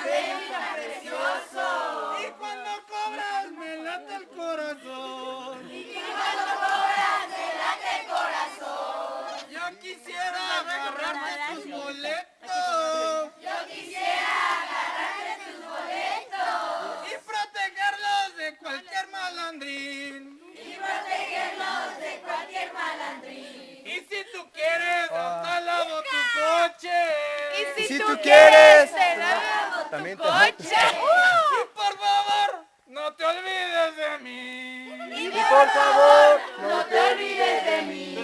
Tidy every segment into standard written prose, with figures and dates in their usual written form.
América precioso. Y cuando cobras me late el corazón. Y cuando cobras me late el corazón. Yo quisiera agarrarte tus boletos. Yo quisiera agarrarte tus boletos. Y protegerlos de cualquier malandrín. Y protegerlos de cualquier malandrín. Y si tú quieres, hasta lavo tu coche. Y si tú quieres, te lavo tu también te coche. Y por favor, no te olvides de mí. Y por favor, no te olvides de mí.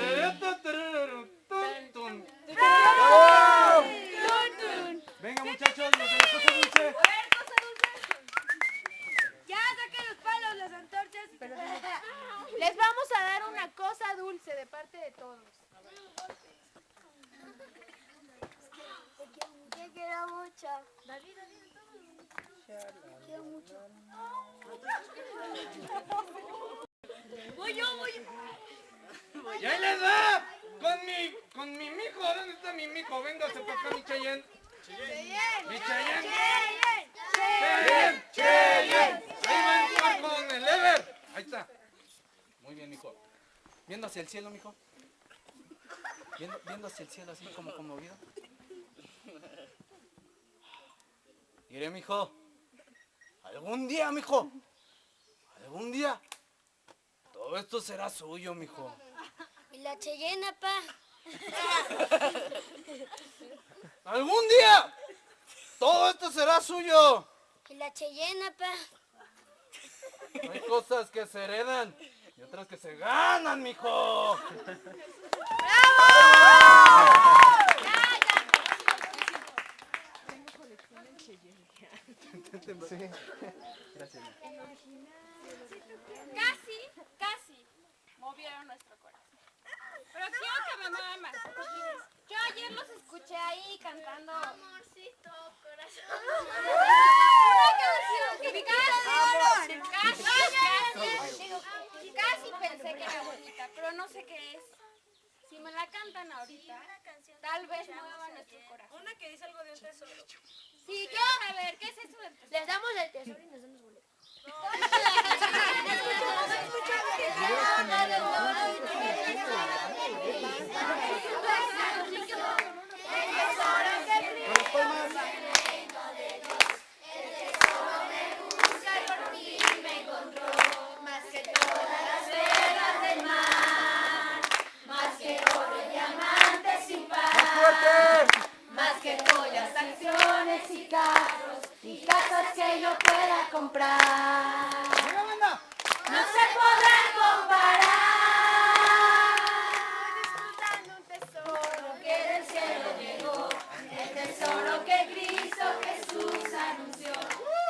Venga muchachos, los de la cosa dulce. Ya saquen los palos, las antorchas. Les vamos a dar una cosa dulce de parte de todos. Te quiero mucho. Quiero mucho. Voy yo. Y ahí les va. Con mi mijo. ¿Dónde está mi mijo? Véngase para acá, mi Cheyenne. Mi Cheyenne. Cheyenne. Ahí va el cuerpo con el Ever. Ahí está. Muy bien, mijo. Viendo hacia el cielo, mijo. Viendo hacia el cielo, así como conmovido. Diré, mijo. Algún día, mijo. Algún día. Todo esto será suyo, mijo. Y la Cheyenne, pa. Algún día. Todo esto será suyo. Y la Cheyenne, pa. Hay cosas que se heredan y otras que se ganan, mijo. Sí. Gracias. Casi movieron nuestro corazón. Pero quiero que me muevan más. Yo ayer los escuché ahí cantando. Amorcito, corazón. Casi pensé que era bonita, pero no sé qué es. Si me la cantan ahorita, tal vez mueva nuestro corazón. Una que dice algo de un tesoro. Sí, quiero saber, ¿qué es eso del tesoro? Les damos el tesoro y nos damos boletos. Más que todas las perlas del mar, más que oro y diamantes sin par, más que joyas, acciones y carros y casas que yo pueda comprar. No se podrán comparar. Disfrutando un tesoro que del cielo llegó, el tesoro que Cristo Jesús anunció.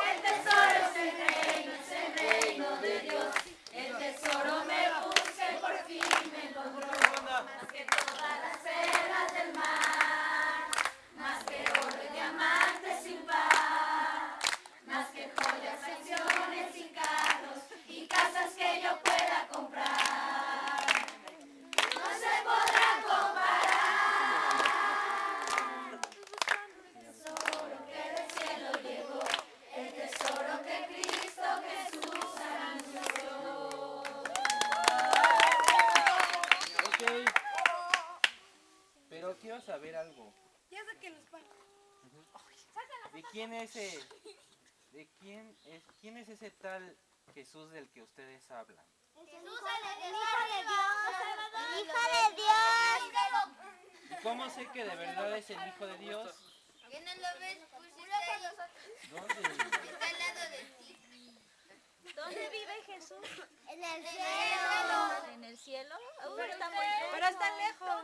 El tesoro es el reino de Dios. El tesoro me busca y por fin me encontró. Más que todas las perlas del mar, más que oro y diamantes sin par, más que joyas, acciones y carros y casas que yo pueda comprar. No se podrán comparar. El tesoro que del cielo llegó, el tesoro que Cristo Jesús anunció. Ok. Pero quiero saber algo. Ya saquen los palos. ¿De quién es ese tal Jesús del que ustedes hablan? El hijo de Dios. ¿Y cómo sé que de verdad es el Hijo de Dios? ¿Que no lo ves? ¿Dónde? Está al lado de ti. ¿Dónde vive Jesús? En el cielo. ¿En el cielo? Está muy lejos. Pero está lejos.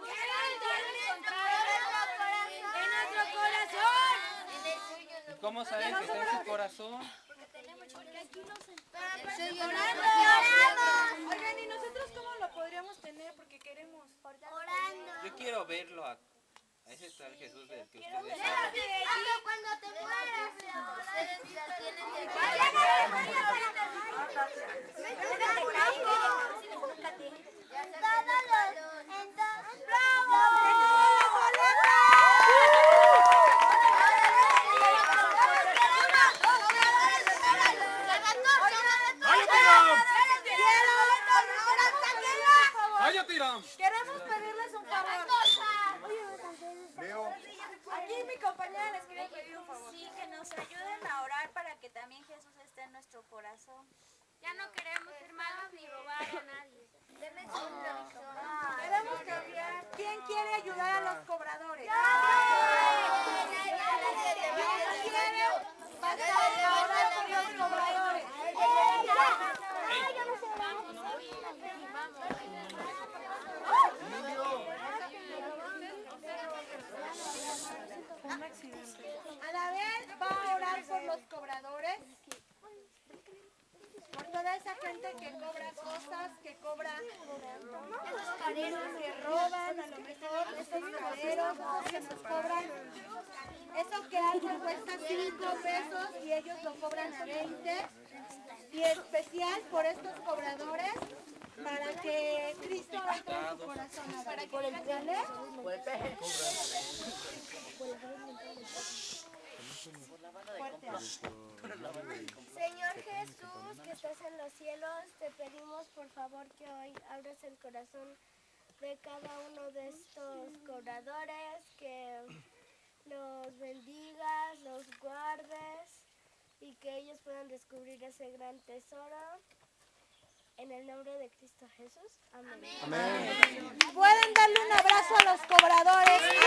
En nuestro corazón. En el suyo no. ¿Y cómo saben que está en su corazón? Llorando. Oigan, ¿y nosotros cómo lo podríamos tener? Porque queremos. Orando. Yo quiero verlo a ese tal Jesús del que ustedes hablan. Hasta cuando te mueras. Ustedes la tienen de Cállate, Ira. Queremos pedirles un favor. Leo. Aquí mi compañera les quiere pedir un favor. Sí, que nos ayuden a orar para que también Jesús esté en nuestro corazón. Ya no queremos ser malos ni robar a nadie. Queremos cambiar. ¿Quién quiere ayudar a los cobradores? ¿Quién quiere pasar a orar por los cobradores? A la vez va a orar por los cobradores, por toda esa gente que cobra cosas, que cobra esos careros que roban, a lo mejor esos careros, esos que nos cobran, eso que algo cuesta 5 pesos y ellos lo cobran a 20, y especial por estos cobradores, para que Cristo entre en su corazón. ¿Para por el peje? Por el peje. Señor Jesús, que estás en los cielos, te pedimos por favor que hoy abras el corazón de cada uno de estos cobradores, que los bendigas, los guardes y que ellos puedan descubrir ese gran tesoro. En el nombre de Cristo Jesús. Amén. Amén. Pueden darle un abrazo a los cobradores.